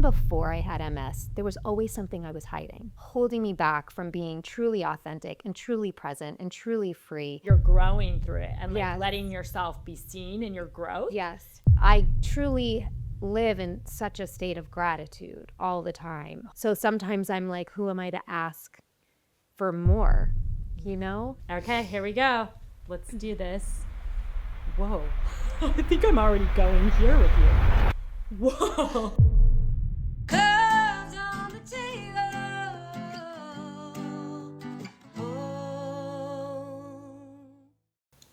even before I had MS, there was always something I was hiding, holding me back from being truly authentic and truly present and truly free. You're growing through it and like Yes. letting yourself be seen in your growth. Yes. I truly live in such a state of gratitude all the time. So sometimes I'm like, who am I to ask for more, you know? Okay, here we go. Let's do this. Whoa. I think I'm already going here with you. Whoa. Cards on the table. Oh.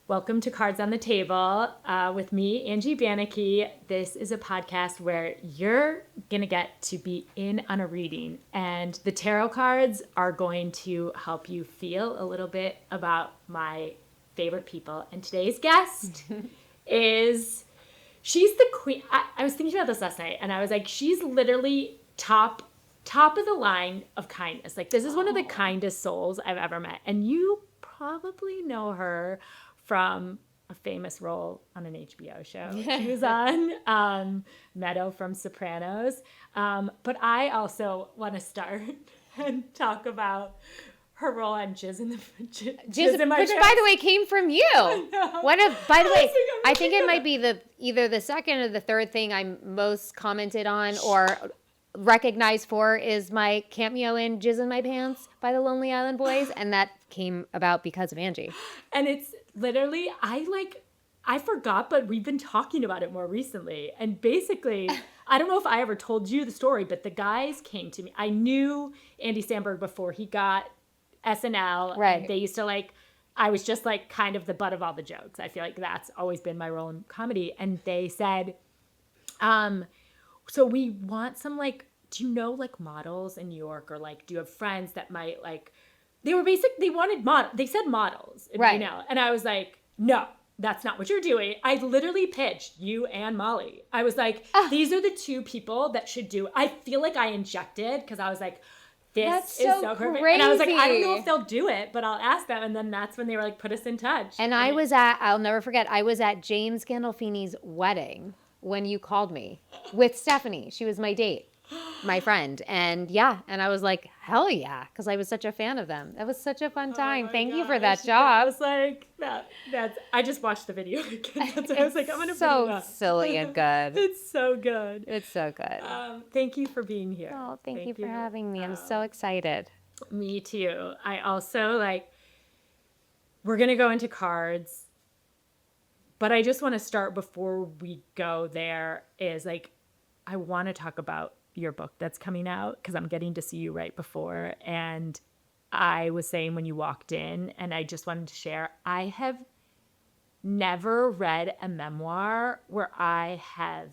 Welcome to Cards on the Table with me, Angie Banicki. This is a podcast where you're going to get to be in on a reading, and the tarot cards are going to help you feel a little bit about my favorite people. And today's guest she's the queen. I was thinking about this last night, and I was like, she's literally top of the line of kindness. Like, this is one of the kindest souls I've ever met. And you probably know her from a famous role on an HBO show. She was on Meadow from Sopranos. But I also want to start and talk about her role on Jizz in My Which, Pants. by the way, came from you. By the way, I think it might be. be either the second or the third thing I'm most commented on or recognized for is my cameo in Jizz in My Pants by the Lonely Island Boys, and that came about because of Angie. And it's literally, I forgot, but we've been talking about it more recently. And basically, I don't know if I ever told you the story, but the guys came to me. I knew Andy Samberg before he got SNL. Right. They used to I was just kind of the butt of all the jokes. I feel like that's always been my role in comedy. And they said, so we want some do you know models in New York, or do you have friends that might they wanted they said models, right? You know, and I was like, no, that's not what you're doing. I literally pitched you and Molly. I was like, these are the two people that should do. I feel like I injected because I was like, this is so perfect. Crazy. And I was like, I don't know if they'll do it, but I'll ask them. And then that's when they were put us in touch. And I'll never forget, I was at James Gandolfini's wedding when you called me with Stephanie. She was my date, my friend. And I was like, hell yeah, because I was such a fan of them. That was such a fun time. Thank you for that job. I was like, I just watched the video again. I was like, I'm going to so bring it up. silly and good. It's so good. It's so good. Thank you for being here. Oh, thank you for having me. I'm so excited. Me too. I also we're going to go into cards, but I just want to start before we go there is I want to talk about your book that's coming out because I'm getting to see you right before. And I was saying when you walked in, and I just wanted to share, I have never read a memoir where I have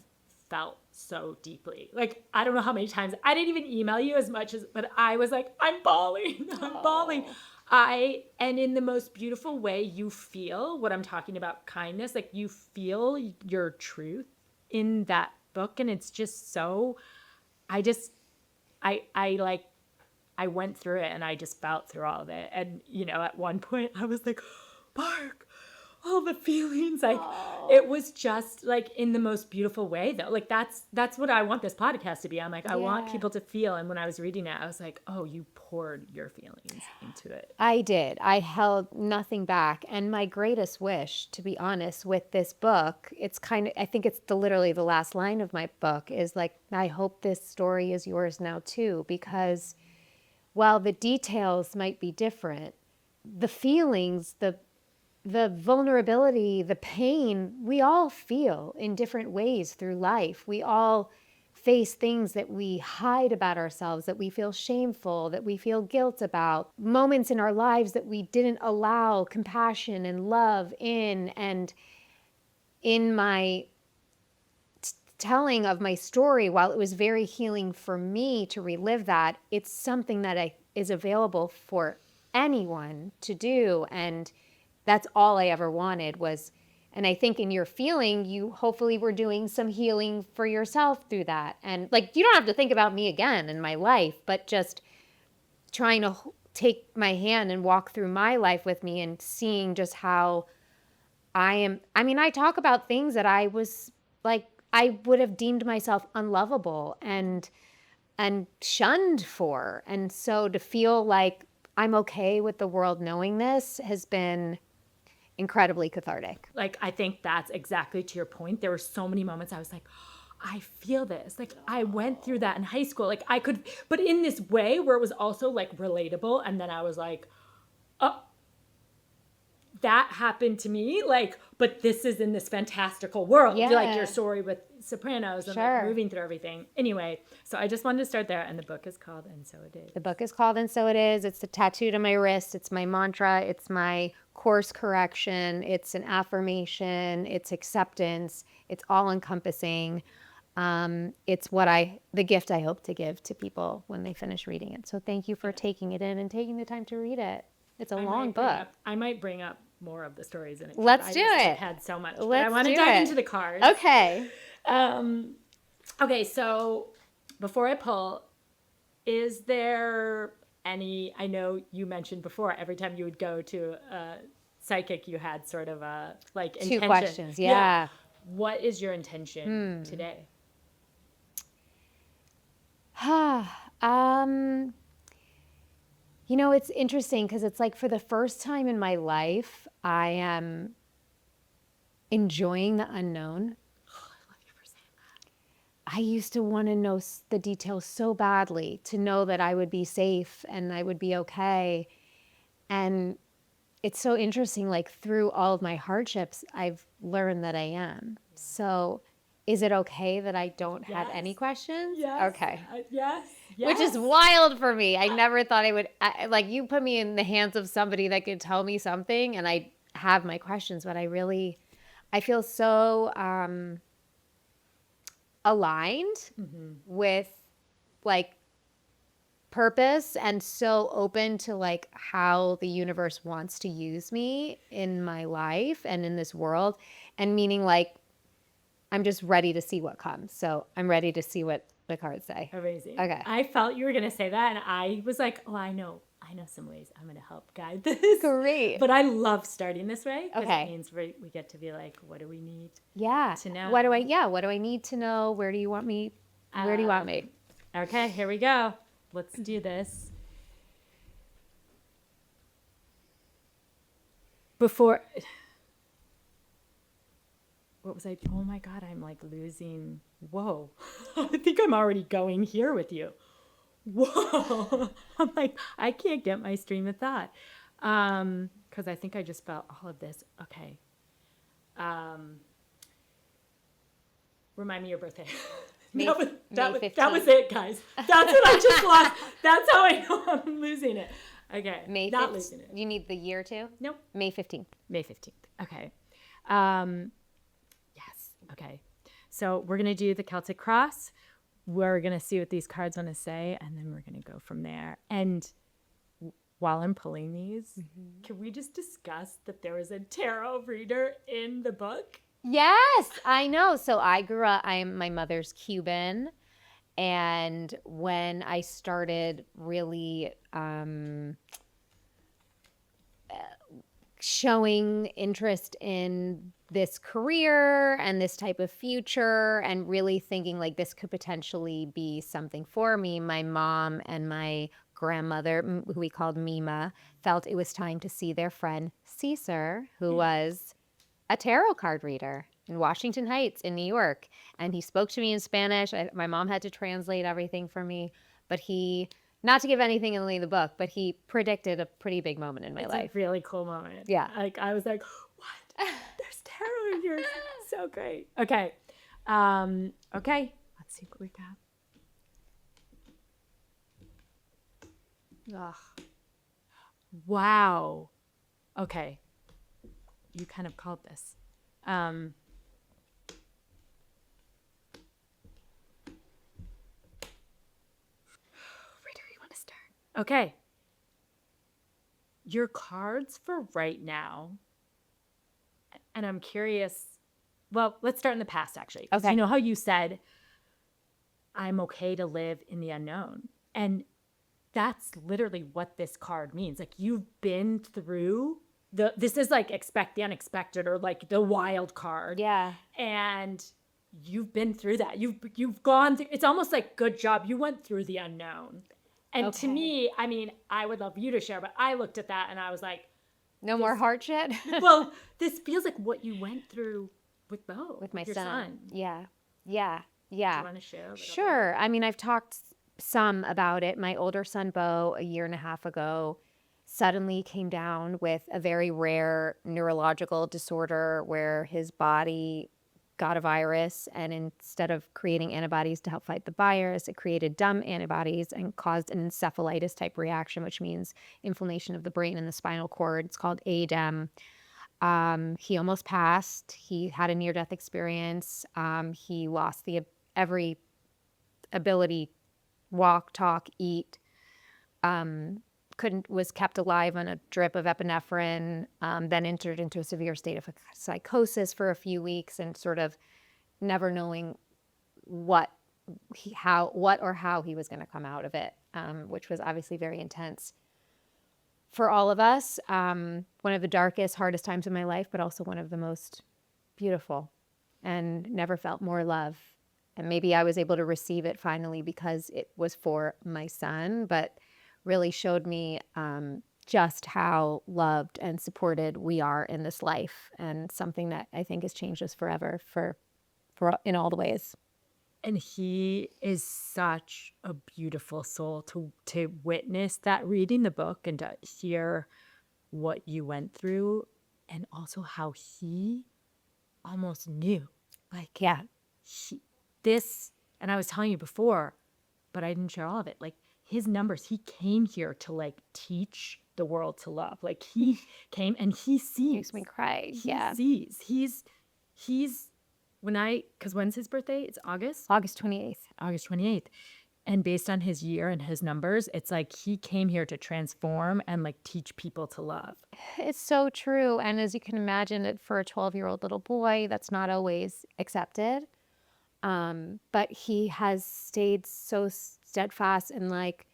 felt so deeply. I don't know how many times I didn't even email you as much but I was like, I'm bawling. I'm bawling. And in the most beautiful way, you feel what I'm talking about, kindness. You feel your truth in that book. And it's just so, I went through it and I just felt through all of it. And, at one point I was like, Mark, all the feelings, it was just in the most beautiful way though. That's what I want this podcast to be. I'm I want people to feel. And when I was reading it, I was like, oh, you poured your feelings into it. I did. I held nothing back. And my greatest wish, to be honest, with this book, I think it's literally the last line of my book is I hope this story is yours now too, because while the details might be different, the feelings, the vulnerability, the pain, we all feel in different ways through life. We all face things that we hide about ourselves, that we feel shameful, that we feel guilt about, moments in our lives that we didn't allow compassion and love in. And in my telling of my story, while it was very healing for me to relive that, it's something that is available for anyone to do. And that's all I ever wanted was, and I think in your feeling, you hopefully were doing some healing for yourself through that. And you don't have to think about me again in my life, but just trying to take my hand and walk through my life with me and seeing just how I am. I mean, I talk about things that I was I would have deemed myself unlovable and shunned for. And so to feel like I'm okay with the world knowing this has been incredibly cathartic. Like, I think that's exactly to your point. There were so many moments I was like, I feel this. Like, I went through that in high school. Like, I could, but in this way where it was also like relatable. And then I was like, oh, that happened to me. Like, but this is in this fantastical world. Yeah. Like your story with Sopranos and Sure. like moving through everything. Anyway, so I just wanted to start there. And the book is called And So It Is. The book is called And So It Is. It's tattooed on my wrist. It's my mantra. It's my course correction. It's an affirmation. It's acceptance. It's all encompassing. It's the gift I hope to give to people when they finish reading it. So thank you for taking it in and taking the time to read it. It's a long book. I might bring up more of the stories in it. Let's I do just it. Had so much. But Let's I want to do dive it. into the cards. Okay. Okay, so before I pull, is there any, I know you mentioned before, every time you would go to a psychic, you had sort of a, like, Two intention. questions, yeah. What is your intention today? You know, it's interesting because it's like for the first time in my life, I am enjoying the unknown. I used to want to know the details so badly, to know that I would be safe and I would be okay. And it's so interesting, like through all of my hardships, I've learned that I am. So is it okay that I don't have any questions? Yes. Okay. Yes. Which is wild for me. I never thought I would, like you put me in the hands of somebody that could tell me something and I have my questions, but I feel so aligned with like purpose and so open to like how the universe wants to use me in my life and in this world, and meaning like I'm just ready to see what comes. So I'm ready to see what the cards say. Amazing. Okay. I felt you were going to say that, and I was like, oh, I know some ways I'm going to help guide this. Great. But I love starting this way. Okay. It means we get to be like, what do we need? Yeah. To know. What do I need to know? Where do you want me? Where do you want me? Okay, here we go. Let's do this. Before, what was I? Oh my God, I'm like losing. Whoa. I think I'm already going here with you. Whoa. I'm like, I can't get my stream of thought. Because I think I just felt all of this. Okay. Remind me your birthday. That was it, guys. That's what I just lost. That's how I know I'm losing it. Okay. May 15th. Not losing it. You need the year too? Nope. May 15th. May 15th. Okay. Yes. Okay. So we're going to do the Celtic Cross. We're going to see what these cards want to say, and then we're going to go from there. And while I'm pulling these, can we just discuss that there was a tarot reader in the book? Yes, I know. So I grew up, my mother's Cuban. And when I started really showing interest in this career and this type of future and really thinking like this could potentially be something for me, my mom and my grandmother, who we called Mima, felt it was time to see their friend Caesar, who was a tarot card reader in Washington Heights in New York. And he spoke to me in Spanish. My mom had to translate everything for me. But he, not to give anything in the book, but he predicted a pretty big moment in my life. It's a really cool moment. Yeah. Like, I was like, what? There's tarot in here. So great. Okay. Okay. Let's see what we got. Ugh. Wow. Okay. You kind of called this. Where do we want to start? Okay. Your cards for right now, and I'm curious, well, let's start in the past, actually. Okay. You know how you said, I'm okay to live in the unknown. And that's literally what this card means. Like, you've been through this is like expect the unexpected, or like the wild card. Yeah. And you've been through that. You've gone through, it's almost like, good job. You went through the unknown. And to me, I mean, I would love you to share, but I looked at that and I was like, No more heart shit? well, this feels like what you went through with Bo, With my your son. Yeah. Do you want to share a little bit? Sure. I mean, I've talked some about it. My older son, Bo, a year and a half ago, suddenly came down with a very rare neurological disorder where his body got a virus, and instead of creating antibodies to help fight the virus, it created dumb antibodies and caused an encephalitis type reaction, which means inflammation of the brain and the spinal cord. It's called ADEM. He almost passed. He had a near-death experience. He lost every ability, walk, talk, eat. Was kept alive on a drip of epinephrine, then entered into a severe state of psychosis for a few weeks, and sort of never knowing how he was going to come out of it, which was obviously very intense for all of us. One of the darkest, hardest times of my life, but also one of the most beautiful, and never felt more love. And maybe I was able to receive it finally because it was for my son, but really showed me just how loved and supported we are in this life, and something that I think has changed us forever for in all the ways. And he is such a beautiful soul to witness that, reading the book and to hear what you went through, and also how he almost knew. Like, yeah. And I was telling you before, but I didn't share all of it. Like, his numbers, he came here to like teach the world to love. Like, he came and he sees. Makes me cry. He sees. Because when's his birthday? It's August? August 28th. August 28th. And based on his year and his numbers, it's like he came here to transform and like teach people to love. It's so true. And as you can imagine, for a 12-year-old little boy, that's not always accepted. But he has stayed so steadfast in like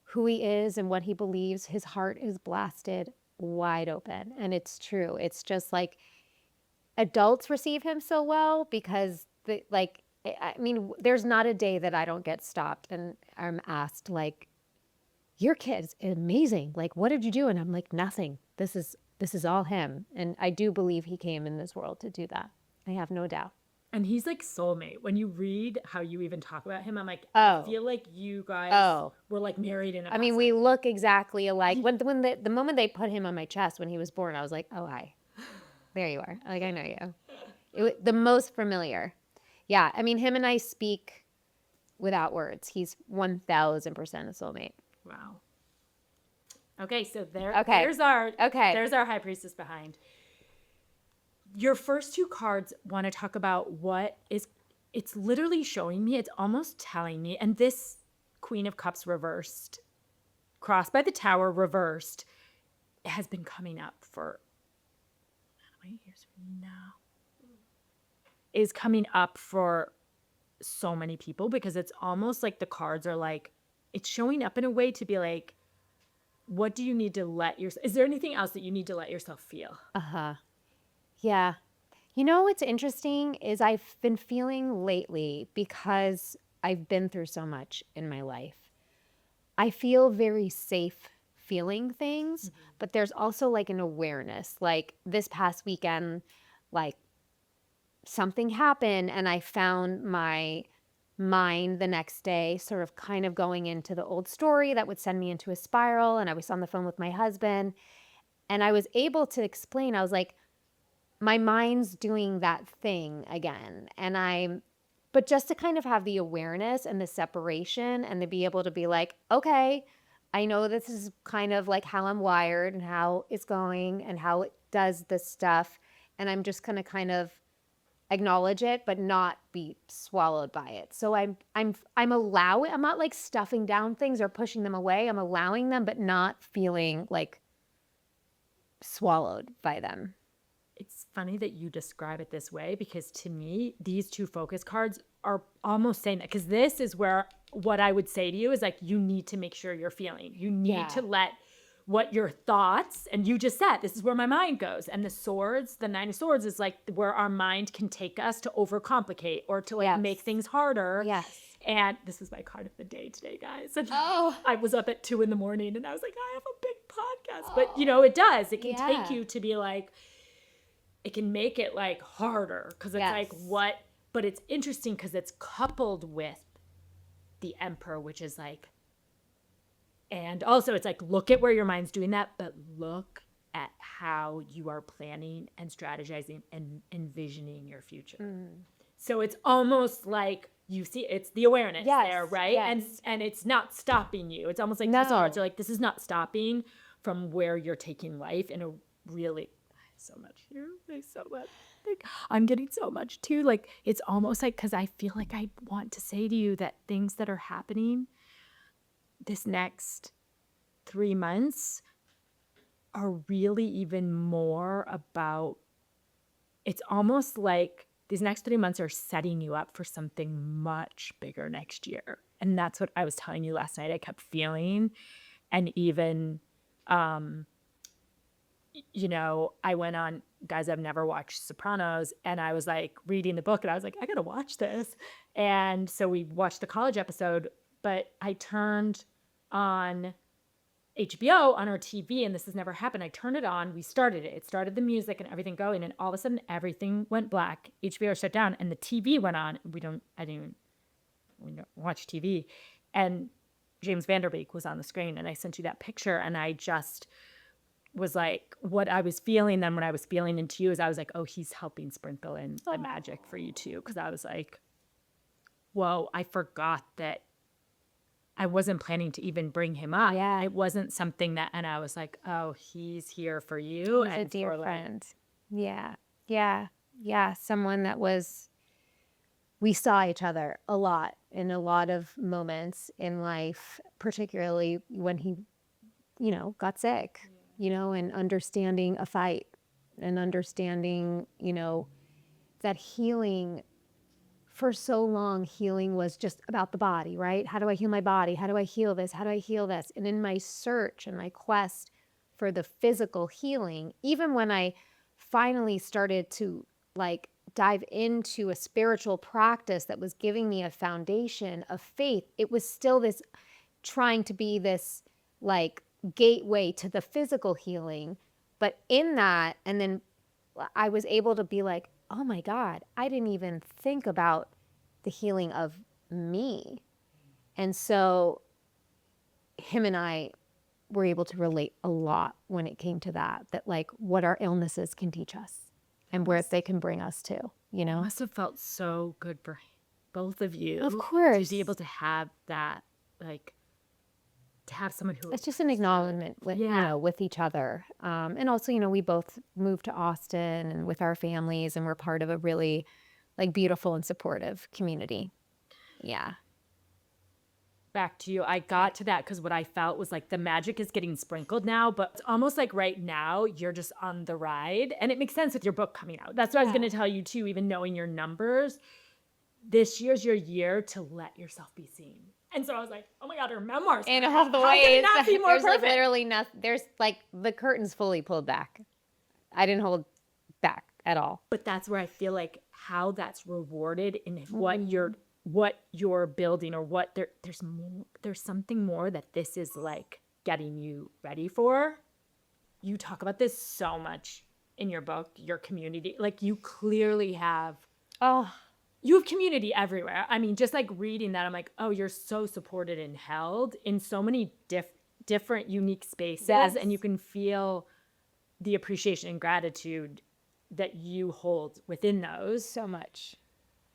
who he is and what he believes. His heart is blasted wide open. And it's true. It's just like adults receive him so well because there's not a day that I don't get stopped and I'm asked like, your kid's amazing. Like, what did you do? And I'm like, nothing. This is all him. And I do believe he came in this world to do that. I have no doubt. And he's like soulmate. When you read how you even talk about him, I'm like, I feel like you guys were like married in a I mean, we look exactly alike. When the moment they put him on my chest when he was born, I was like, oh, hi. There you are. Like, I know you. The most familiar. Yeah. I mean, him and I speak without words. He's 1,000% a soulmate. Wow. Okay. So there's our high priestess behind. Your first two cards want to talk about it's literally showing me, it's almost telling me, and this Queen of Cups reversed, crossed by the Tower reversed, has been coming up for, how many years now? Is coming up for so many people, because it's almost like the cards are like, it's showing up in a way to be like, what do you need to is there anything else that you need to let yourself feel? Uh-huh. Yeah. You know what's interesting is I've been feeling lately, because I've been through so much in my life, I feel very safe feeling things, but there's also like an awareness. Like this past weekend, like something happened and I found my mind the next day sort of kind of going into the old story that would send me into a spiral. And I was on the phone with my husband and I was able to explain, I was like, my mind's doing that thing again. But just to kind of have the awareness and the separation and to be able to be like, okay, I know this is kind of like how I'm wired and how it's going and how it does this stuff. And I'm just going to kind of acknowledge it, but not be swallowed by it. So I'm not like stuffing down things or pushing them away. I'm allowing them, but not feeling like swallowed by them. It's funny that you describe it this way, because to me, these two focus cards are almost saying that, because this is where what I would say to you is like, you need to make sure you're feeling. You need to let what your thoughts, and you just said, this is where my mind goes. And the swords, the 9 of Swords is like where our mind can take us to overcomplicate or to like make things harder. Yes. And this is my card of the day today, guys. And Oh. I was up at 2 a.m. and I was like, I have a big podcast. But you know, it does. It can take you to be like, it can make it like harder because it's like what, but it's interesting because it's coupled with the Emperor, which is like, and also it's like, look at where your mind's doing that, but look at how you are planning and strategizing and envisioning your future. So it's almost like you see, it's the awareness there, right? And it's not stopping you. It's almost like the swords are like, this is not stopping from where you're taking life in a really, so much here. There's so much. Like, I'm getting so much too. Like, it's almost like, because I feel like I want to say to you that things that are happening this next 3 months are really even more about, it's almost like these next 3 months are setting you up for something much bigger next year. And that's what I was telling you last night. I kept feeling, and even, you know, I went on, guys, I've never watched Sopranos, and I was like reading the book and I was like, I gotta watch this. And so we watched the college episode, but I turned on HBO on our TV, and this has never happened. I turned it on, we started it. It started the music and everything going, and all of a sudden everything went black. HBO shut down and the TV went on. We don't watch TV. And James Vanderbeek was on the screen, and I sent you that picture, and I just was like, what I was feeling then when I was feeling into you is I was like, oh, he's helping sprinkle in the magic for you too. Because I was like, whoa, I forgot that I wasn't planning to even bring him up. Yeah. It wasn't something that, and I was like, oh, he's here for you. He's and a dear for, like, friend. Yeah. Someone that was, we saw each other a lot in a lot of moments in life, particularly when he, you know, got sick, you know, and understanding a fight and understanding, you know, that healing, for so long, healing was just about the body, right? How do I heal my body? How do I heal this? How do I heal this? And in my search and my quest for the physical healing, even when I finally started to like dive into a spiritual practice that was giving me a foundation of faith, it was still this trying to be this like gateway to the physical healing. But in that, and then I was able to be like, oh my God, I didn't even think about the healing of me. And so him and I were able to relate a lot when it came to that like what our illnesses can teach us and where they can bring us to, you know? Must have felt so good for both of you. Of course. To be able to have that, like, to have someone who, It's just an acknowledgement with, you know, with each other. And also, you know, we both moved to Austin and with our families, and we're part of a really like beautiful and supportive community. Yeah. back to you. I got to that because what I felt was like the magic is getting sprinkled now, but it's almost like right now you're just on the ride. And it makes sense with your book coming out. That's what I was going to tell you too, even knowing your numbers. This year's your year to let yourself be seen. And so I was like, oh my God, her memoirs. In all the How can it ways. not be more There's like perfect? literally nothing. There's like the curtain's fully pulled back. I didn't hold back at all. But that's where I feel like how that's rewarded in what you're building, or what there's more, there's something more that this is like getting you ready for. You talk about this so much in your book, your community. Like you clearly have you have community everywhere. I mean, just like reading that, I'm like, oh, you're so supported and held in so many different unique spaces. Yes. And you can feel the appreciation and gratitude that you hold within those. So much.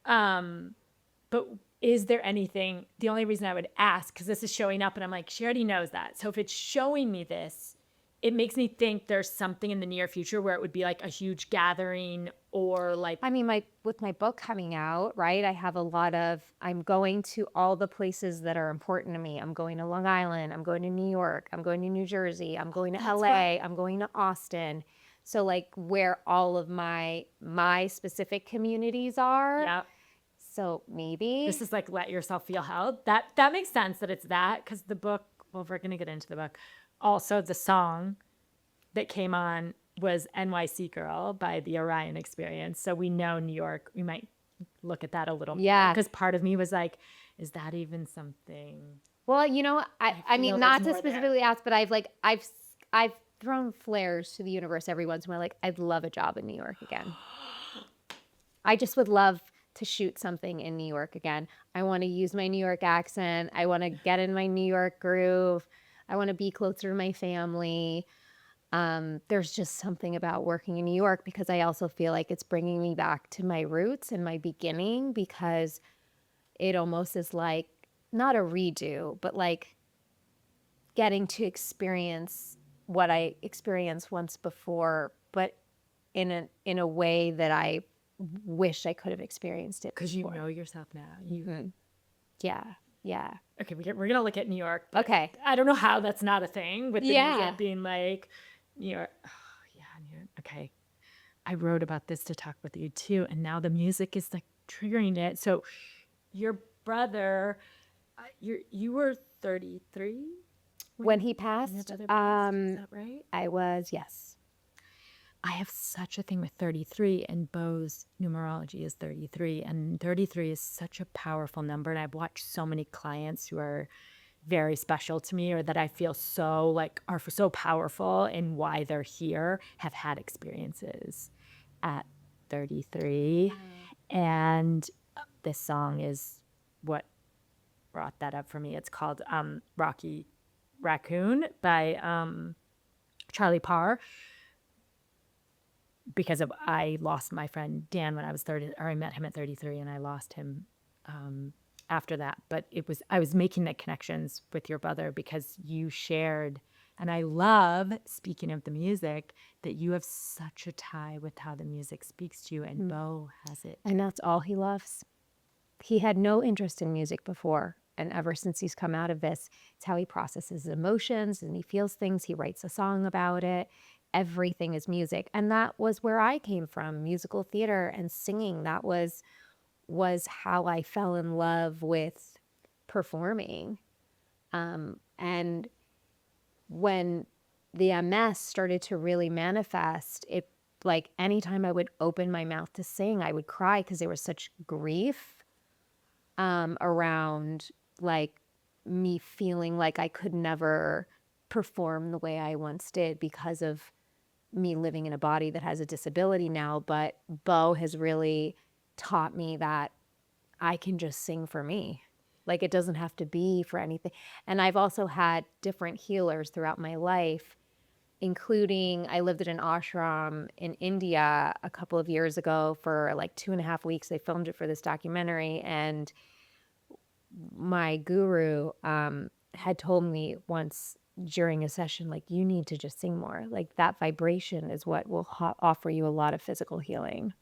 But is there anything, the only reason I would ask, because this is showing up and I'm like, she already knows that. So if it's showing me this, it makes me think there's something in the near future where it would be like a huge gathering, or like, I mean, with my book coming out, right? I have I'm going to all the places that are important to me. I'm going to Long Island. I'm going to New York. I'm going to New Jersey. I'm going to LA. I'm going to Austin. So like where all of my specific communities are. yeah, So maybe. this is like let yourself feel held. That makes sense that it's that, because the book, well, we're going to get into the book, also the song that came on was NYC Girl by the Orion Experience. So we know New York. We might look at that a little Yeah. because part of me was like, is that even something? Well, you know, I feel mean, there's not to more there. specifically ask, but I've thrown flares to the universe every once in a while. Like, I'd love a job in New York again. I just would love to shoot something in New York again. I want to use my New York accent. I want to get in my New York groove. I want to be closer to my family. There's just something about working in New York because I also feel like it's bringing me back to my roots and my beginning, because it almost is like not a redo, but like getting to experience what I experienced once before, but in a way that I wish I could have experienced it Because you before. know yourself now. Yeah. Yeah. Okay, we're going to look at New York. But Okay. I don't know how that's not a thing with the Yeah. music being like, New York. Oh, yeah, New York. Okay. I wrote about this to talk with you too. And now the music is like triggering it. So your brother, you were 33? When he Your passed, brother passed, is that right? I was, yes. I have such a thing with 33, and Bo's numerology is 33, and 33 is such a powerful number. And I've watched so many clients who are very special to me, or that I feel so like are so powerful in why they're here, have had experiences at 33. And this song is what brought that up for me. It's called Rocky Raccoon by Charlie Parr. Because I lost my friend Dan when I was 30, or I met him at 33, and I lost him after that. But I was making the connections with your brother because you shared, and I love, speaking of the music, that you have such a tie with how the music speaks to you, and Bo has it. And that's all he loves. He had no interest in music before. And ever since he's come out of this, it's how he processes emotions and he feels things. He writes a song about it. Everything is music. And that was where I came from, musical theater and singing. That was how I fell in love with performing. And when the MS started to really manifest, it like anytime I would open my mouth to sing, I would cry because there was such grief around like me feeling like I could never perform the way I once did because of me living in a body that has a disability now. But Bo has really taught me that I can just sing for me. Like, it doesn't have to be for anything. And I've also had different healers throughout my life, including I lived at an ashram in India a couple of years ago for like 2.5 weeks. They filmed it for this documentary, and my guru had told me once during a session, like, you need to just sing more. Like, that vibration is what will offer you a lot of physical healing.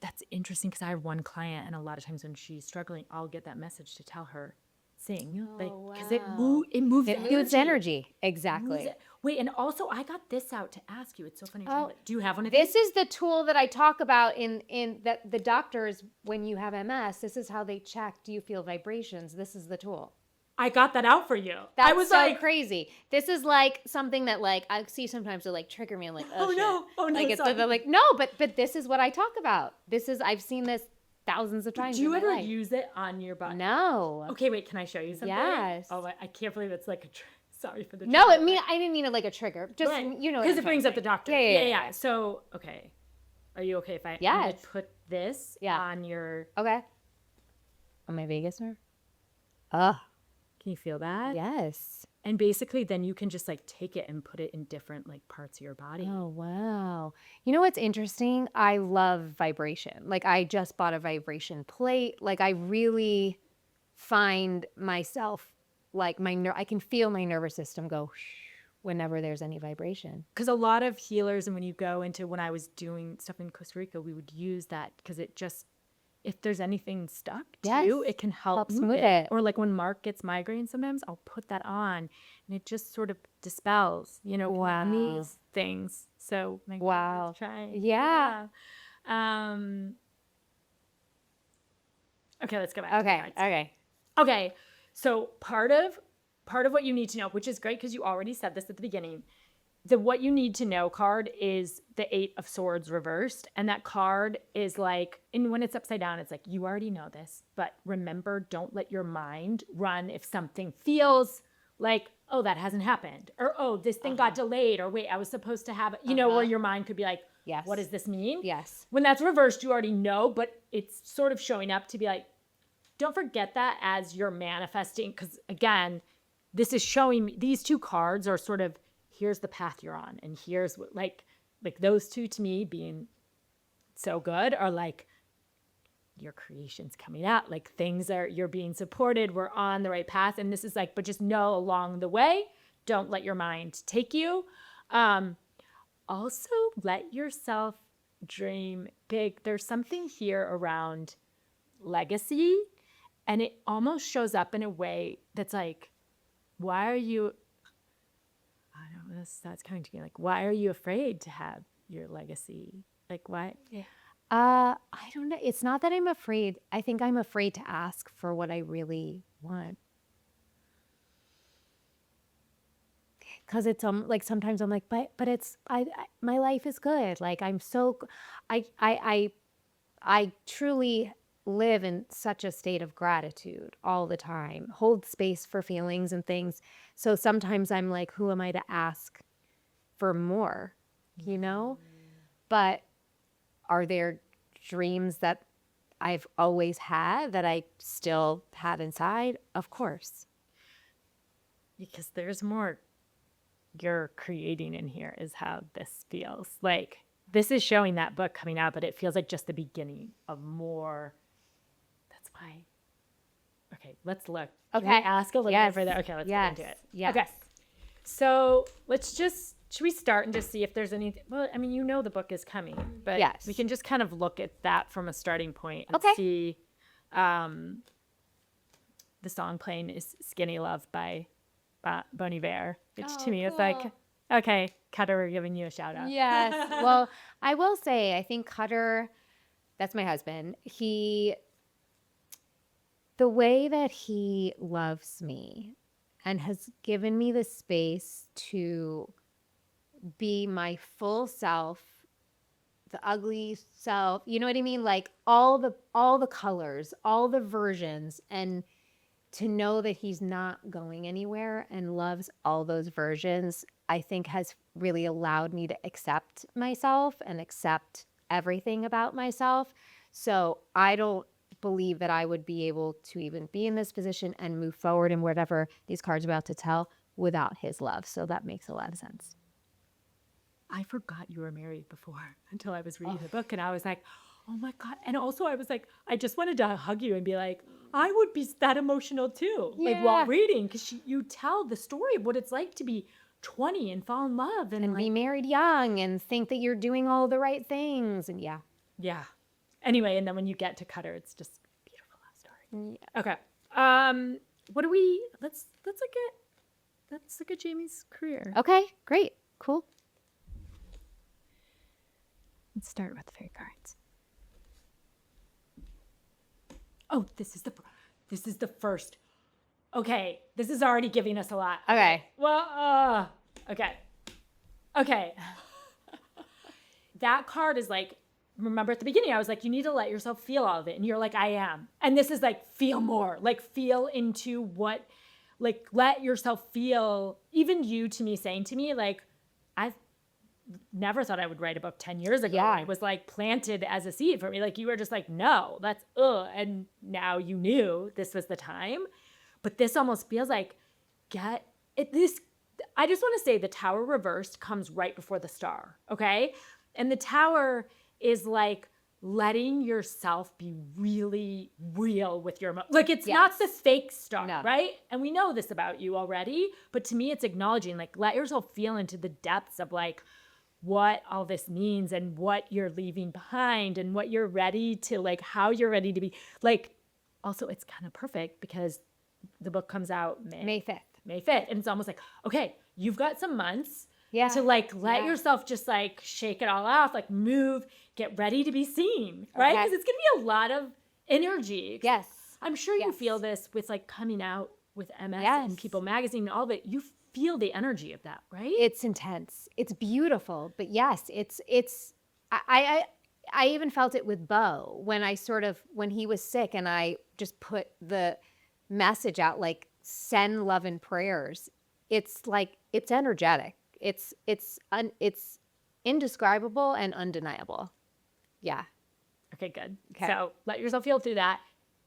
That's interesting because I have one client, and a lot of times when she's struggling, I'll get that message to tell her, sing. Because it moves It moves energy. Exactly. Wait, and also I got this out to ask you. It's so funny. Oh, Do you have one of This these? is the tool that I talk about in that the doctors, when you have MS, this is how they check, do you feel vibrations? This is the tool. I got that out for you. That's I was so like, crazy. This is like something that like I see sometimes to like trigger me. I'm like, oh, Oh, shit. no. Oh, no, Like it's sorry. they're like, no, but this is what I talk about. I've seen this thousands of times. do you in my ever life. use it on your body? No. Okay, wait, can I show you something? Yes. Oh, I can't believe it's like a sorry for the No, trigger. I didn't mean it like a trigger. Just you know, what because I'm it brings trying up to the say. doctor. Yeah. So, okay. Are you okay if I'm Yes. gonna put this Yeah. on your Okay. On my vagus nerve. Oh, can you feel that? yes. And basically then you can just like take it and put it in different like parts of your body. Oh, wow. You know what's interesting? I love vibration. Like, I just bought a vibration plate. Like, I really find myself like I can feel my nervous system go whenever there's any vibration. Because a lot of healers, and when you go into, when I was doing stuff in Costa Rica, we would use that because it just, if there's anything stuck Yes. too, it can help smooth it. Or like when Mark gets migraines sometimes, I'll put that on and it just sort of dispels, Wow. these things. So maybe Wow. let's try. Yeah. Okay, let's go back. to the cards. Okay. Okay, so part of part of what you need to know, which is great because you already said this at the beginning, the what you need to know card is the 8 of Swords reversed. And that card is like, and when it's upside down, it's like, you already know this, but remember, don't let your mind run if something feels like, oh, that hasn't happened. Or, oh, this thing got delayed. Or wait, I was supposed to have it. You know, where your mind could be like, Yes. what does this mean? Yes. When that's reversed, you already know, but it's sort of showing up to be like, don't forget that as you're manifesting. Because again, this is showing me, these 2 cards are sort of, here's the path you're on. And here's what, like those 2 to me being so good are like, your creation's coming out. Like things are, you're being supported. We're on the right path. And this is like, but just know along the way, don't let your mind take you. Also, let yourself dream big. There's something here around legacy, and it almost shows up in a way that's like, why are you, I don't know, that's coming to me, like, why are you afraid to have your legacy? Like, why? Yeah. I don't know. It's not that I'm afraid. I think I'm afraid to ask for what I really want. Because it's like sometimes I'm like, but it's my life is good. Like I'm so, I truly live in such a state of gratitude all the time. Hold space for feelings and things. So sometimes I'm like, who am I to ask for more? You know? But are there dreams that I've always had that I still have inside? Of course. Because there's more you're creating in here is how this feels. Like this is showing that book coming out, but it feels like just the beginning of more. That's why. Okay, let's look. Can Okay. we ask a little bit further? Okay, let's get into it. Yes. Okay. So let's just, should we start and just see if there's anything? Well, I mean, you know the book is coming, but Yes. we can just kind of look at that from a starting point and Okay. see. The song playing is Skinny Love by Bon Iver, which to me is like, okay, Cutter, we're giving you a shout out. Yes. Well, I will say, I think Cutter, that's my husband, the way that he loves me and has given me the space to be my full self, the ugly self, you know what I mean? Like all the colors, all the versions, and to know that he's not going anywhere and loves all those versions, I think has really allowed me to accept myself and accept everything about myself. So I don't believe that I would be able to even be in this position and move forward in whatever these cards are about to tell without his love. So that makes a lot of sense. I forgot you were married before until I was reading the book, and I was like, oh my God. And also I was like, I just wanted to hug you and be like, I would be that emotional too. Like while reading, because you tell the story of what it's like to be 20 and fall in love and be married young and think that you're doing all the right things. And yeah. Anyway, and then when you get to Cutter, it's just a beautiful love story. Okay. What do we, let's look at Jamie's career. Okay, great. Cool. Let's start with the fairy cards. Oh, this is the first. Okay, this is already giving us a lot. Okay. Well, okay. That card is like, remember at the beginning, I was like, you need to let yourself feel all of it. And you're like, I am. And this is like, feel more. Like, feel into what, like, let yourself feel, even you to me saying to me, like, I've never thought I would write a book 10 years ago. Yeah. It was like planted as a seed for me. Like you were just like, no, that's, and now you knew this was the time. But this almost feels like, I just want to say the Tower reversed comes right before the Star, okay? And the Tower is like letting yourself be really real with your like it's not the fake Star, right? And we know this about you already, but to me it's acknowledging, like, let yourself feel into the depths of like what all this means and what you're leaving behind and what you're ready to, like, how you're ready to be. Like, also it's kind of perfect because the book comes out May 5th. And it's almost like, okay, you've got some months to like let yourself just like shake it all off, like move, get ready to be seen, right? Because it's gonna be a lot of energy. Yes. I'm sure you feel this with like coming out with MS Yes. and People Magazine and all of it, you feel the energy of that, right? It's intense. It's beautiful, but yes, I even felt it with Bo when he was sick and I just put the message out like send love and prayers. It's like it's energetic. It's indescribable and undeniable. Yeah. Okay, good. Okay. So let yourself feel through that.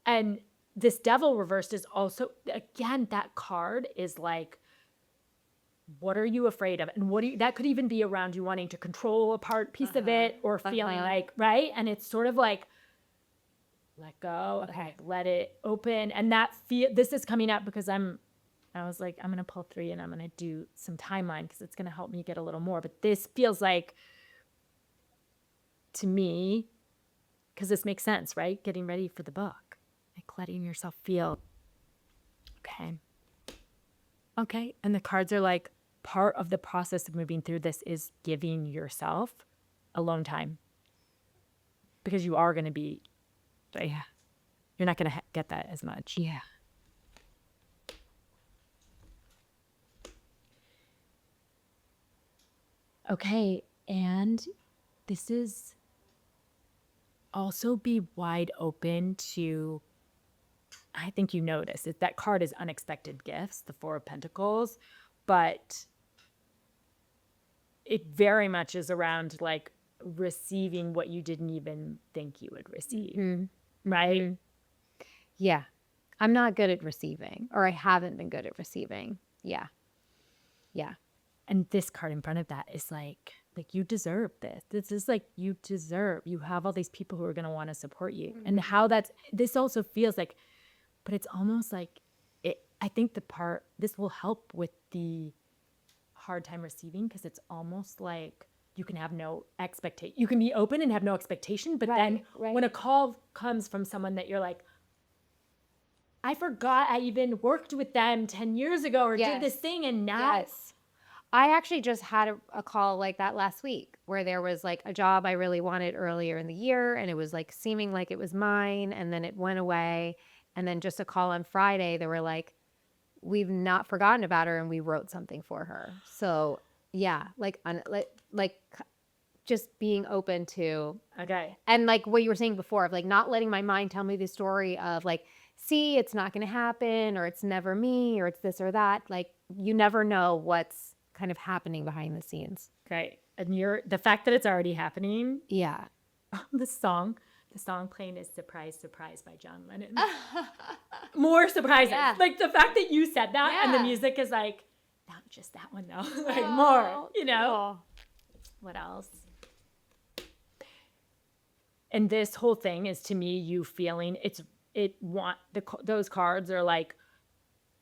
And this devil reversed is also, again, that card is like, what are you afraid of? And that could even be around you wanting to control a piece of it or feeling like, right? And it's sort of like, let go, Okay. let it open. And this is coming up because I was like, I'm going to pull 3 and I'm going to do some timeline because it's going to help me get a little more. But this feels like, to me, because this makes sense, right? Getting ready for the book, like letting yourself feel, okay. And the cards are like, part of the process of moving through this is giving yourself alone time because you are going to be, you're not going to get that as much. Yeah. Okay. And this is also be wide open to, I think you notice it. That card is unexpected gifts, the 4 of Pentacles, but it very much is around like receiving what you didn't even think you would receive, right? Yeah. I'm not good at receiving, or I haven't been good at receiving. Yeah. Yeah. And this card in front of that is like you deserve this. This is like you have all these people who are going to want to support you. And how this also feels like, but it's almost like I think this will help with the hard time receiving because it's almost like you can have no expectation. You can be open and have no expectation, but then when a call comes from someone that you're like, I forgot I even worked with them 10 years ago or did this thing and now. Yes. I actually just had a call like that last week where there was like a job I really wanted earlier in the year and it was like seeming like it was mine and then it went away. And then just a call on Friday, they were like, we've not forgotten about her and we wrote something for her. So yeah, like just being open to, and like what you were saying before of like not letting my mind tell me the story of like, see, it's not going to happen or it's never me or it's this or that. Like you never know what's kind of happening behind the scenes. Right. And the fact that it's already happening. Yeah. The song playing is Surprise, Surprise by John Lennon. More surprises. Yeah. Like the fact that you said that and the music is like, not just that one though, like more, What else? And this whole thing is to me, you feeling those cards are like,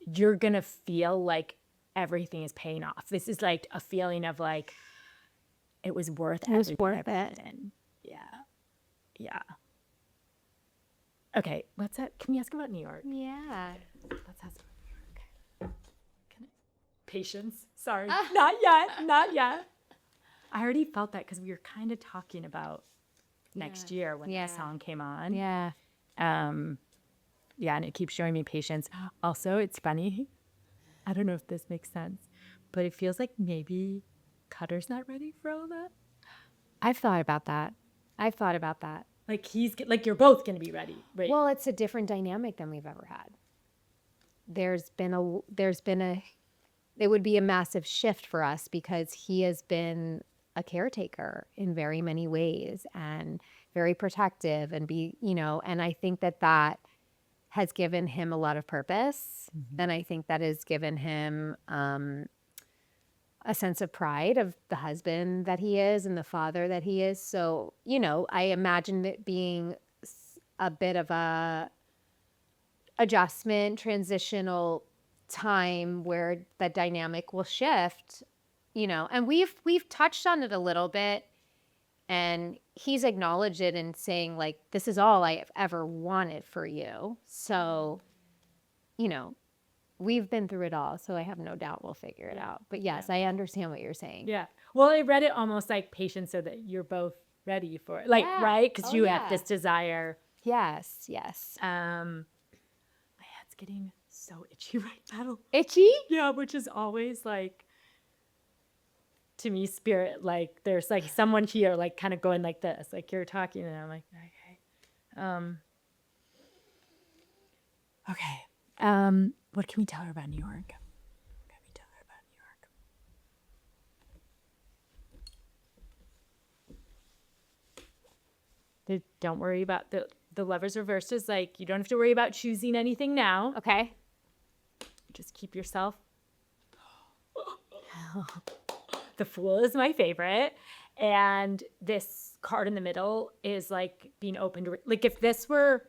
you're going to feel like everything is paying off. This is like a feeling of like, it was worth it. It was worth it. Yeah. Yeah. Okay. Can we ask about New York? Yeah. Let's ask about New York. Patience. Sorry. Not yet. I already felt that because we were kind of talking about next year when that song came on. Yeah. And it keeps showing me patience. Also, it's funny. I don't know if this makes sense, but it feels like maybe Cutter's not ready for all that. I've thought about that. Like you're both going to be ready, right? Well, it's a different dynamic than we've ever had. It would be a massive shift for us because he has been a caretaker in very many ways and very protective and I think that has given him a lot of purpose. Mm-hmm. And I think that has given him a sense of pride of the husband that he is and the father that he is. So, I imagine it being a bit of a adjustment, transitional time where the dynamic will shift, and we've touched on it a little bit and he's acknowledged it and saying like, this is all I have ever wanted for you. So, we've been through it all. So I have no doubt we'll figure it out. But yes, I understand what you're saying. Yeah. Well, I read it almost like patience so that you're both ready for it. Like, right? Because have this desire. Yes. My head's getting so itchy right now. Itchy? Yeah, which is always like, to me, spirit, like there's like someone here, like kind of going like this, like you're talking, and I'm like, okay. Okay. What can we tell her about New York? What can we tell her about New York? Don't worry about the lover's reversed is like, you don't have to worry about choosing anything now. Okay. Just keep yourself. The Fool is my favorite. And this card in the middle is like being open to, like if this were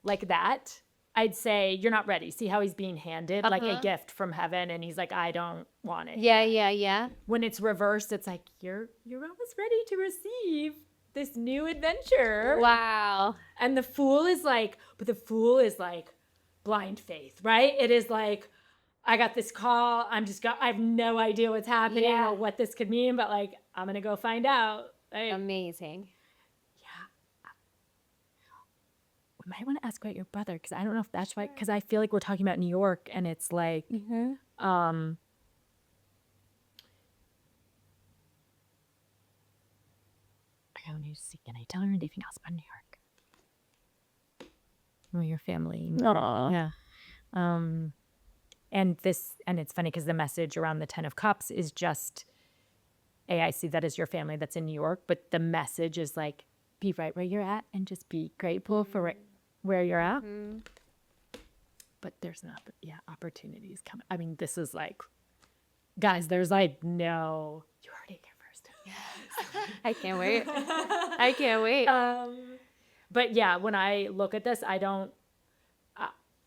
like that, I'd say you're not ready. See how he's being handed like a gift from heaven, and he's like, I don't want it. Yeah. When it's reversed, it's like you're almost ready to receive this new adventure. Wow. And the Fool is like, but the Fool is like blind faith, right? It is like, I got this call. I have no idea what's happening or what this could mean, but like, I'm going to go find out. Like, Amazing. we might want to ask about your brother, because I don't know if that's right, because I feel like we're talking about New York, and it's like, okay, let me see. Can I tell her anything else about New York? Well, your family. Aww. Yeah. And it's funny because the message around the 10 of Cups is just, I see that as your family that's in New York, but the message is like, be right where you're at and just be grateful for where you're at. Mm-hmm. But there's opportunities coming. I mean, this is like, guys, there's like no, you heard it here first. Yes. I can't wait. I can't wait. But yeah, when I look at this,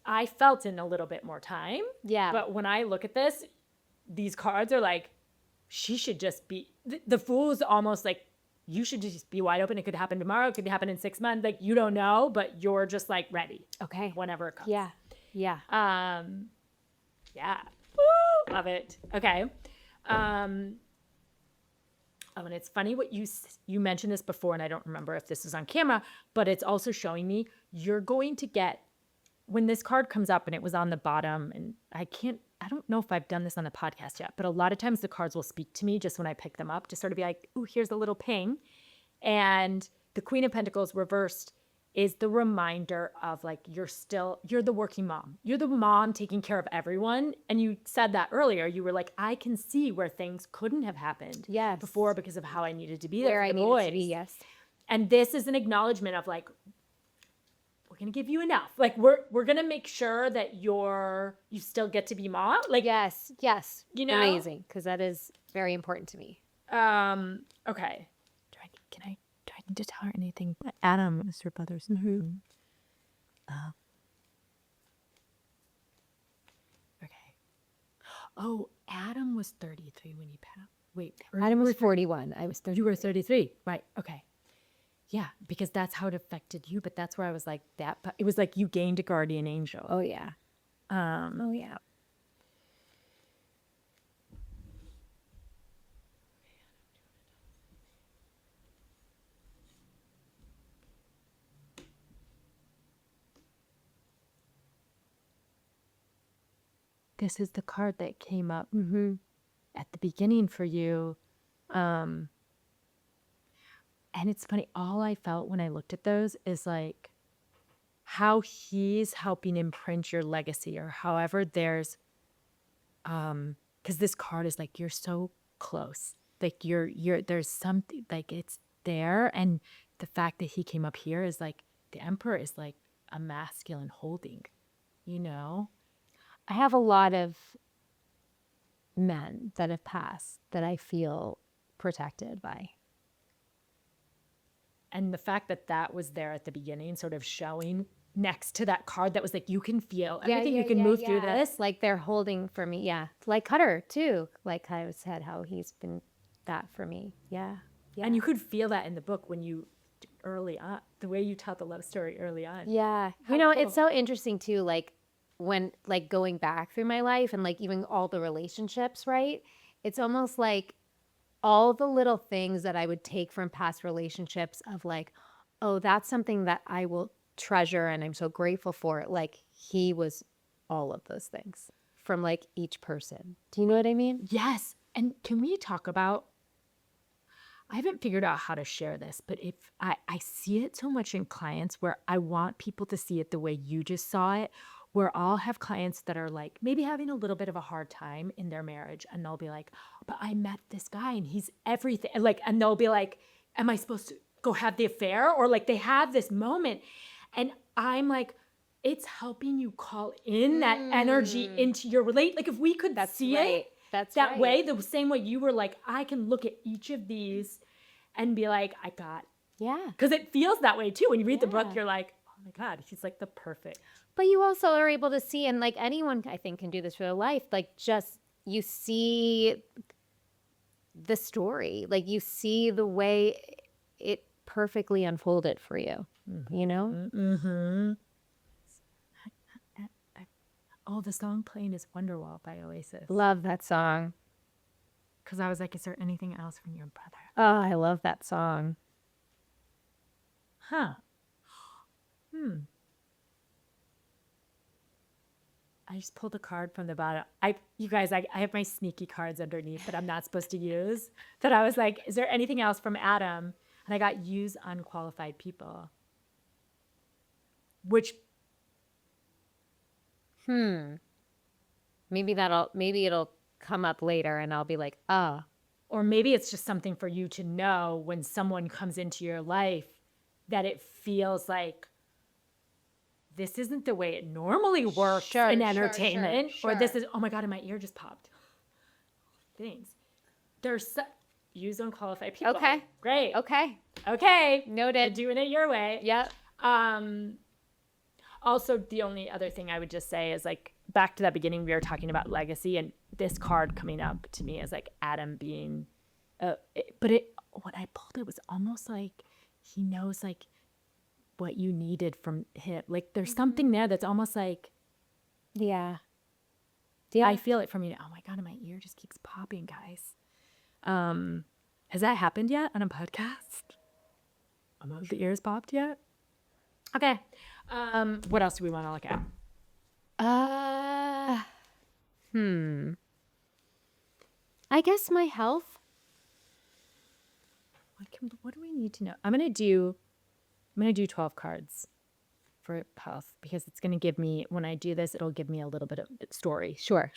I felt in a little bit more time. Yeah. But when I look at this, these cards are like, she should just be, the Fool is almost like, you should just be wide open. It could happen tomorrow. It could happen in 6 months. Like, you don't know, but you're just like ready. Okay. Whenever it comes. Yeah. Yeah. Yeah. Woo! Love it. Okay. And it's funny what you mentioned this before, and I don't remember if this was on camera, but it's also showing me you're going to get, when this card comes up, and it was on the bottom, and I don't know if I've done this on the podcast yet, but a lot of times the cards will speak to me just when I pick them up, just sort of be like, ooh, here's a little ping. And the Queen of Pentacles reversed is the reminder of like, you're the working mom. You're the mom taking care of everyone. And you said that earlier. You were like, I can see where things couldn't have happened before because of how I needed to be there for the boys. Needed to be, yes. And this is an acknowledgement of like, we're going to give you enough. Like, we're going to make sure that you still get to be mom. Like, yes. You know? Amazing. Because that is very important to me. Okay. Do I need to tell her anything? Adam is her brother's name. Okay. Oh, Adam was 33 when he passed. Wait. Adam was 41. I was 33. You were 33. Right. Okay. Yeah, because that's how it affected you. But that's where I was like, it was like you gained a guardian angel. Oh, yeah. Oh, yeah. This is the card that came up at the beginning for you. And it's funny, all I felt when I looked at those is like how he's helping imprint your legacy, or however there's, because this card is like, you're so close. Like there's something, like it's there. And the fact that he came up here is like, the Emperor is like a masculine holding, you know? I have a lot of men that have passed that I feel protected by. And the fact that was there at the beginning, sort of showing next to that card that was like, you can feel everything, you can move through this. Like they're holding for me. Yeah. Like Cutter too. Like I said, how he's been that for me. Yeah. And you could feel that in the book when you, early on, the way you tell the love story early on. Yeah. How you know, cool. It's so interesting too, like when, like going back through my life and like even all the relationships, right? It's almost like all the little things that I would take from past relationships of like, oh, that's something that I will treasure and I'm so grateful for. Like he was all of those things from like each person. Do you know what I mean? Yes. And can we talk about, I haven't figured out how to share this, but if I see it so much in clients where I want people to see it the way you just saw it, where I'll have clients that are like maybe having a little bit of a hard time in their marriage, and they'll be like, but I met this guy and he's everything. Like, and they'll be like, am I supposed to go have the affair? Or like they have this moment. And I'm like, it's helping you call in that energy into your like if we could see it that way, the same way you were like, I can look at each of these and be like, I got. Yeah. Because it feels that way too. When you read the book, you're like, oh my God, he's like the perfect. But you also are able to see, and like anyone I think can do this for their life, like just you see the story, like you see the way it perfectly unfolded for you, you know? Mm-hmm. Oh, the song playing is Wonderwall by Oasis. Love that song. Because I was like, is there anything else from your brother? Oh, I love that song. Huh. I just pulled a card from the bottom. You guys, I have my sneaky cards underneath that I'm not supposed to use. That I was like, is there anything else from Adam? And I got use unqualified people. Which maybe it'll come up later and I'll be like, oh. Or maybe it's just something for you to know when someone comes into your life that it feels like this isn't the way it normally works in entertainment. Or this is, oh my God, and my ear just popped. Things. There's use unqualified people. Okay. Great. Okay. Noted. You're doing it your way. Yep. Also, the only other thing I would just say is like back to that beginning, we were talking about legacy, and this card coming up to me is like Adam being, what I pulled, it was almost like he knows like what you needed from him. Like there's something there that's almost like, yeah. I feel it from you. Oh my God, and my ear just keeps popping, guys. Has that happened yet on a podcast? The ears popped yet? Okay. What else do we want to look at? I guess my health. What do we need to know? I'm gonna do 12 cards for health because it's gonna give me, when I do this, it'll give me a little bit of story. Sure.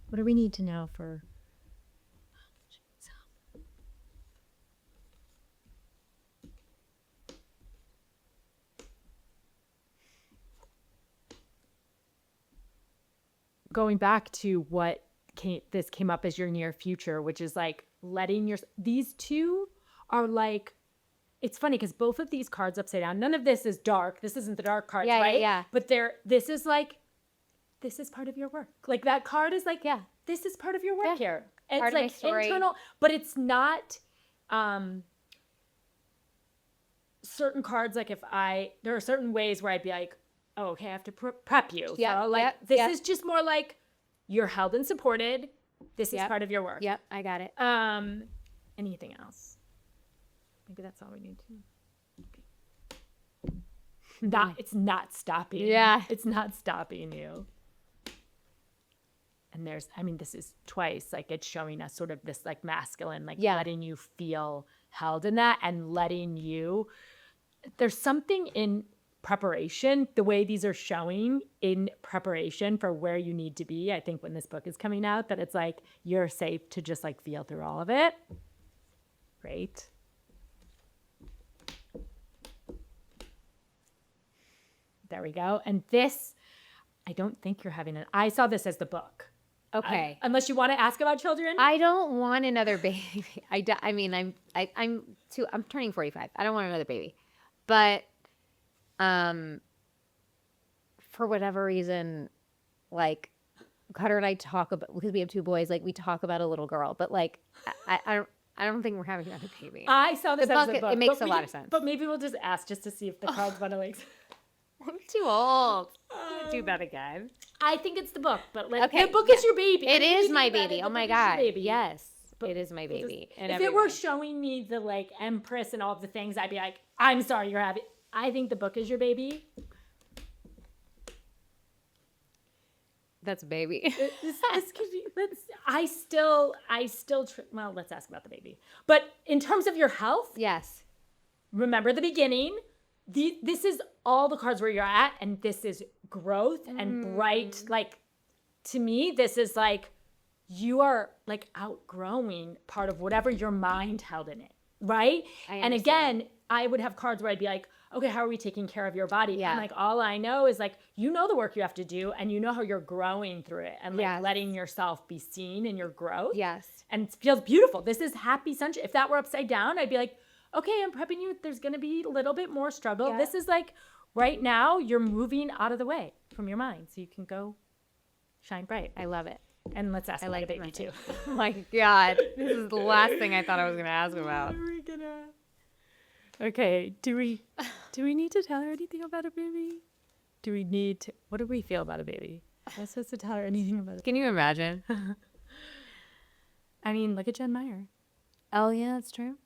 What do we need to know for? Going back to what came up as your near future, which is like letting these two are like, it's funny because both of these cards upside down, none of this is dark. This isn't the dark cards, right? Yeah. But this is part of your work. Like that card is like, this is part of your work here. It's part like of my story. internal, but it's not certain cards. Like there are certain ways where I'd be like, oh, okay, I have to prep you. Yeah, So like this is just more like you're held and supported. This is part of your work. Yep, I got it. Anything else? Maybe that's all we need to. Okay. It's not stopping. Yeah. It's not stopping you. And this is twice, like it's showing us sort of this like masculine, like letting you feel held in that and letting you, there's something in preparation, the way these are showing in preparation for where you need to be. I think when this book is coming out, that it's like you're safe to just like feel through all of it. Great. There we go. And this, I don't think you're having I saw this as the book. Okay. Unless you want to ask about children. I don't want another baby. I'm turning 45. I don't want another baby. But for whatever reason, like Cutter and I talk about, because we have two boys, like we talk about a little girl, but like I don't think we're having another baby. I saw this as a book. It makes a lot of sense. But maybe we'll just ask just to see if the cards want to like. I'm too old. I'm gonna do that again. I think it's the book, but like Okay, the book is your baby. It is my baby. Oh my God. Baby. Yes. It is my baby. If it were showing me the like Empress and all of the things, I'd be like, I'm sorry you're having. I think the book is your baby. That's a baby. This could be. Well, let's ask about the baby. But in terms of your health, Yes. remember the beginning. This is all the cards where you're at, and this is growth and bright. Like, to me, this is like you are like outgrowing part of whatever your mind held in it, right? And again, I would have cards where I'd be like, okay, how are we taking care of your body? Yeah. And like, all I know is like, you know the work you have to do, and you know how you're growing through it, and like Yes. letting yourself be seen in your growth. Yes. And it feels beautiful. This is happy sunshine. If that were upside down, I'd be like, okay, I'm prepping you. There's going to be a little bit more struggle. Yeah. This is like right now you're moving out of the way from your mind so you can go shine bright. I love it. And let's ask about a baby my too. Oh my God. This is the last thing I thought I was going to ask about. What are we gonna? Okay, do we need to tell her anything about a baby? Do we need to? What do we feel about a baby? Am I supposed to tell her anything about it? Can you imagine? I mean, look at Jen Meyer. Oh, yeah, that's true.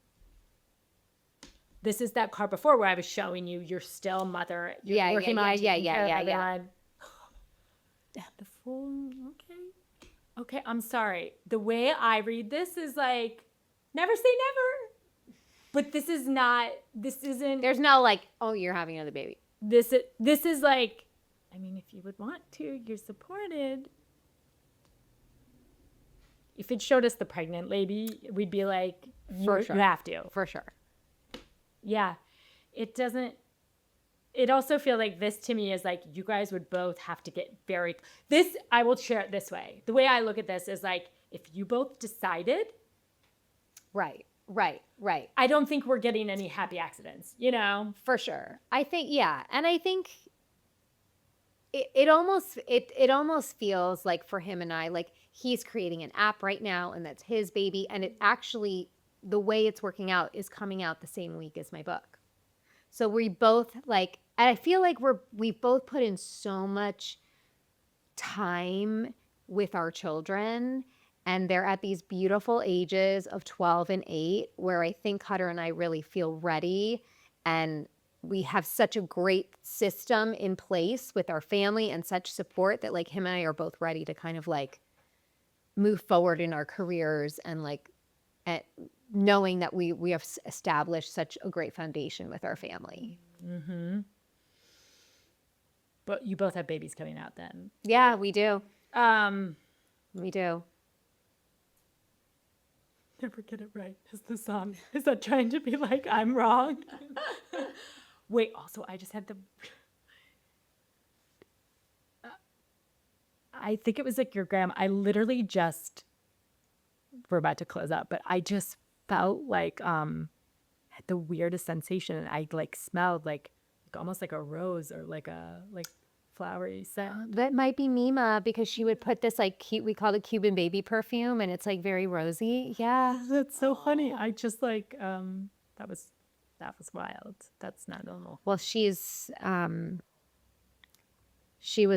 This is that card before where I was showing you you're still mother. You're Yeah, working yeah, on yeah, taking yeah, care of yeah, yeah. everyone. The full, okay, I'm sorry. The way I read this is like, never say never. But this isn't, There's no like, oh, you're having another baby. this is like, I mean, if you would want to, you're supported. If it showed us the pregnant lady, we'd be like, For sure. You have to. For sure. Yeah. It also feels like this to me is like you guys would both have to get I will share it this way. The way I look at this is like if you both decided, Right. I don't think we're getting any happy accidents, you know? For sure. I think, yeah. And I think it almost feels like for him and I, like he's creating an app right now and that's his baby. And it actually, the way it's working out is coming out the same week as my book. So we both like, and I feel like we've both put in so much time with our children, and they're at these beautiful ages of 12 and 8 where I think Cutter and I really feel ready, and we have such a great system in place with our family and such support that like him and I are both ready to kind of like move forward in our careers and like knowing that we have established such a great foundation with our family. Mm-hmm. But you both have babies coming out then. Yeah, we do. Um, We do. Never get it right is the song. Is that trying to be like, I'm wrong? Wait, also, I just had I think it was like your grandma. I literally just, we're about to close up, but I just felt like, had the weirdest sensation. And I like smelled like almost like a rose or like a, like flowery scent. That might be Mima because she would put this like cute, we call it Cuban baby perfume, and it's like very rosy. Yeah. That's so funny. I just like, that was wild. That's not normal. Well, she was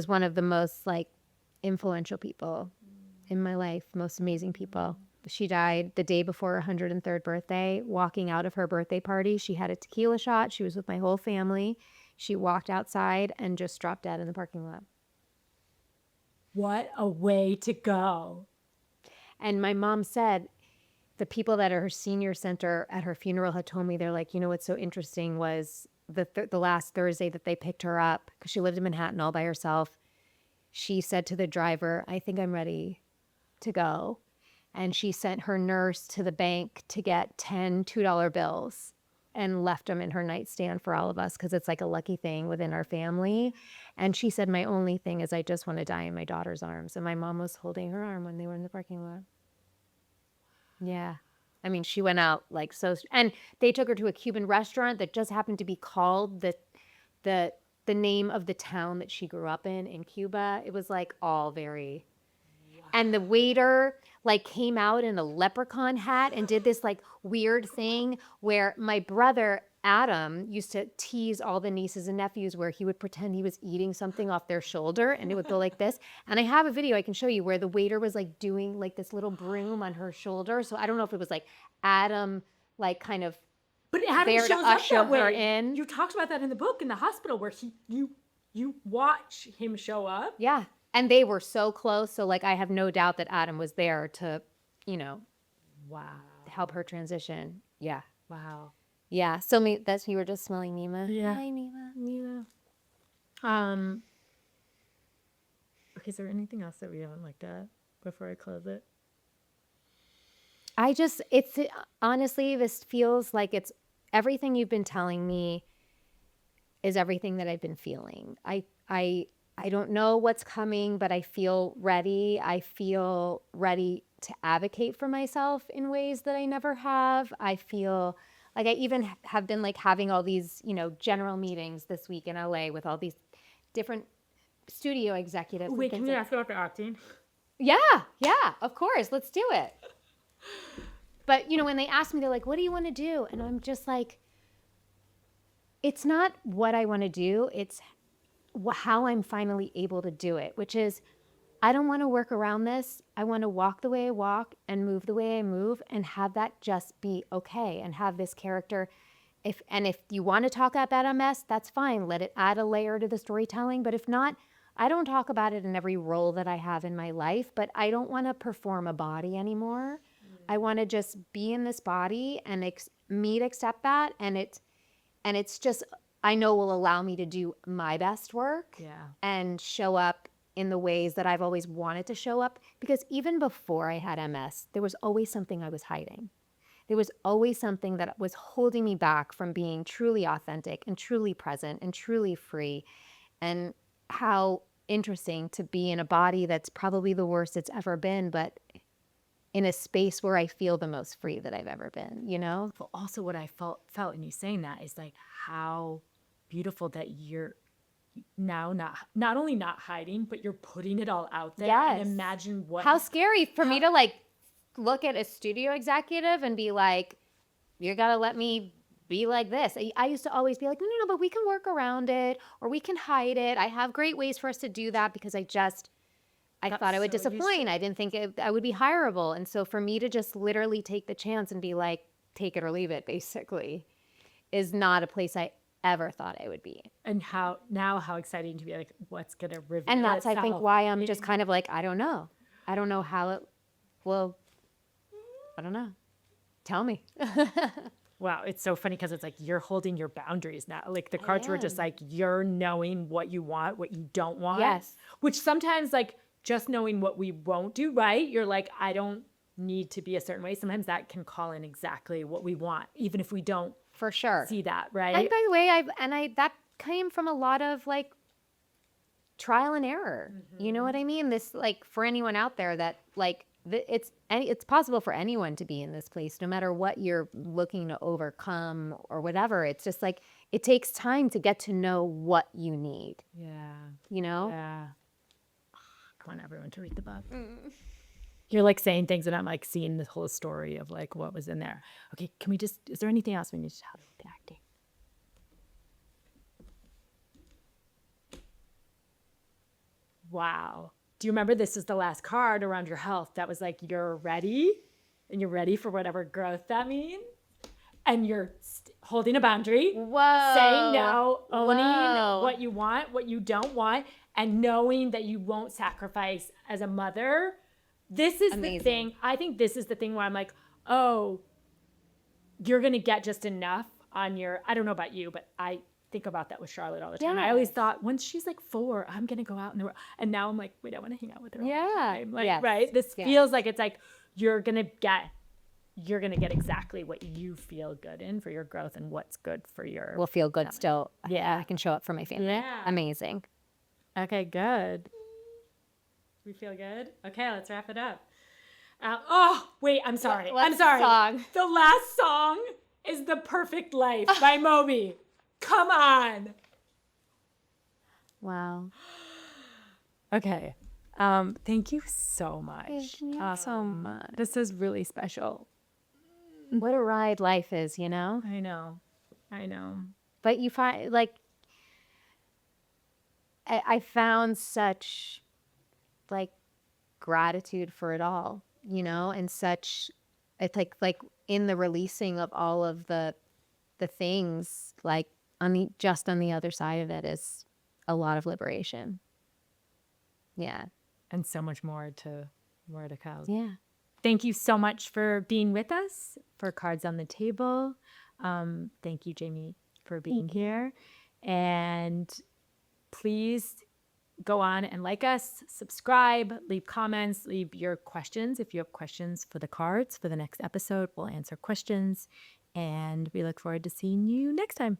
one of the most like influential people in my life, most amazing people. She died the day before her 103rd birthday, walking out of her birthday party. She had a tequila shot. She was with my whole family. She walked outside and just dropped dead in the parking lot. What a way to go. And my mom said the people that are her senior center at her funeral had told me, they're like, you know, what's so interesting was the last Thursday that they picked her up, because she lived in Manhattan all by herself. She said to the driver, I think I'm ready to go. And she sent her nurse to the bank to get 10 $2 bills and left them in her nightstand for all of us because it's like a lucky thing within our family. And she said, my only thing is I just want to die in my daughter's arms. And my mom was holding her arm when they were in the parking lot. Yeah. I mean, she went out like so, and they took her to a Cuban restaurant that just happened to be called the name of the town that she grew up in Cuba. It was like all very, and the waiter like came out in a leprechaun hat and did this like weird thing where my brother Adam used to tease all the nieces and nephews where he would pretend he was eating something off their shoulder and it would go like this. And I have a video I can show you where the waiter was like doing like this little broom on her shoulder. So I don't know if it was like Adam like kind of But Adam there to shows up usher that way. her in. You talked about that in the book in the hospital where you watch him show up. Yeah. And they were so close. So like, I have no doubt that Adam was there to, you know, Wow. help her transition. Yeah. Wow. Yeah. So that's, you were just smelling Nima. Yeah. Hi, Nima. Okay, is there anything else that we haven't looked at before I close it? It's honestly, this feels like it's everything you've been telling me is everything that I've been feeling. I don't know what's coming, but I feel ready. I feel ready to advocate for myself in ways that I never have. I feel like I even have been like having all these, you know, general meetings this week in LA with all these different studio executives. and Wait, things can we like- ask about the acting? Yeah, of course. Let's do it. But, you know, when they ask me, they're like, what do you want to do? And I'm just like, it's not what I want to do. It's how I'm finally able to do it, which is I don't want to work around this. I want to walk the way I walk and move the way I move and have that just be okay and have this character. If you want to talk about MS, that's fine. Let it add a layer to the storytelling. But if not, I don't talk about it in every role that I have in my life, but I don't want to perform a body anymore. I want to just be in this body and accept that. And it's just, I know will allow me to do my best work and show up in the ways that I've always wanted to show up. Because even before I had MS, there was always something I was hiding. There was always something that was holding me back from being truly authentic and truly present and truly free. And how interesting to be in a body that's probably the worst it's ever been, but in a space where I feel the most free that I've ever been, you know? But also what I felt in you saying that is like how beautiful that you're now not only not hiding, but you're putting it all out there. Yes. And imagine what How scary for me to like look at a studio executive and be like, you gotta let me be like this. I used to always be like, no, but we can work around it or we can hide it. I have great ways for us to do that because I thought I would so used to disappoint. I didn't think I would be hireable. And so for me to just literally take the chance and be like, take it or leave it, basically, is not a place I ever thought I would be. and how exciting to be like, what's gonna reveal And that's, I think, itself. why I'm just kind of like, I don't know. I don't know how it will, I don't know. Tell me. Wow, it's so funny because it's like you're holding your boundaries now. Like the cards were just like you're knowing what you want, what you don't want. Yes. Which sometimes like just knowing what we won't do, right? You're like, I don't need to be a certain way. Sometimes that can call in exactly what we want, even if we don't For sure. see that, right? And by the way, that came from a lot of like trial and error. You know what I mean? This, like, for anyone out there that like it's possible for anyone to be in this place, no matter what you're looking to overcome or whatever. It's just like it takes time to get to know what you need. Yeah. You know? Yeah. Come on, everyone, to read the book. You're like saying things, and I'm like seeing the whole story of like what was in there. Okay, is there anything else we need to tell about the acting? Wow. Do you remember this is the last card around your health that was like, you're ready and you're ready for whatever growth that means? And you're holding a boundary, Whoa. saying no, owning Whoa. what you want, what you don't want, and knowing that you won't sacrifice as a mother. This is Amazing. the thing. I think this is the thing where I'm like, oh, you're going to get just enough on your, I don't know about you, but I think about that with Charlotte all the time. I always Yes. thought once she's like 4, I'm going to go out in the world. And now I'm like, wait, I want to hang out with her all the Yeah. time. Like, Yes. right? This Yes. feels like it's like you're going to get exactly what you feel good in for your growth and what's good for your Will feel good still. Yeah. I can show up for my family. Yeah. Amazing. Okay, good. We feel good? Okay, let's wrap it up. Oh, wait, I'm sorry. What's I'm sorry. the song? The last song is The Perfect Life by Moby. Come on. Wow. Okay. Thank you so much. Thank you so much. This is really special. What a ride life is, you know? I know. But you find, like, I found such, like, gratitude for it all, you know? And such, it's like in the releasing of all of the things, like, on the other side of it is a lot of liberation. Yeah. and so much more to come. Yeah. Thank you so much for being with us for Cards on the Table. Thank you, Jamie, for being here. And please go on and like us, subscribe, leave comments, leave your questions. If you have questions for the cards for the next episode, we'll answer questions. And we look forward to seeing you next time.